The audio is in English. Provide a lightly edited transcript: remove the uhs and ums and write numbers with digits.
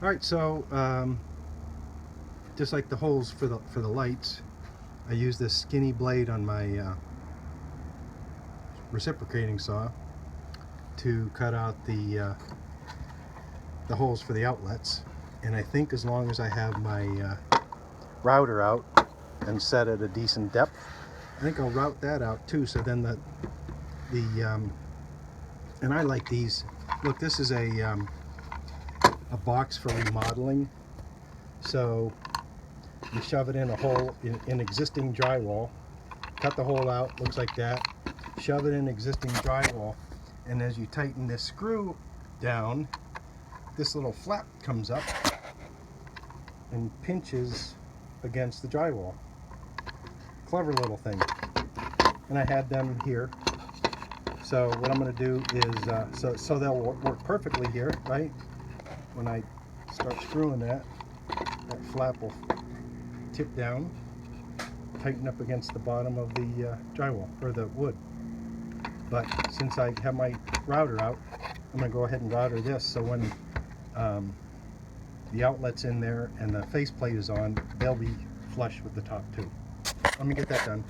All right, so just like the holes for the lights, I use this skinny blade on my reciprocating saw to cut out the holes for the outlets. And I think as long as I have my router out and set at a decent depth, I think I'll route that out too. So then and I like these. Look, this is a box for remodeling. So you shove it in a hole in existing drywall, cut the hole out, looks like that, shove it in existing drywall, and as you tighten this screw down, this little flap comes up and pinches against the drywall. Clever little thing. And I had them here. So what I'm going to do is, so they'll work perfectly here, right? When I start screwing that flap will tip down, tighten up against the bottom of the drywall, or the wood. But since I have my router out, I'm going to go ahead and router this, so when the outlet's in there and the faceplate is on, they'll be flush with the top too. Let me get that done.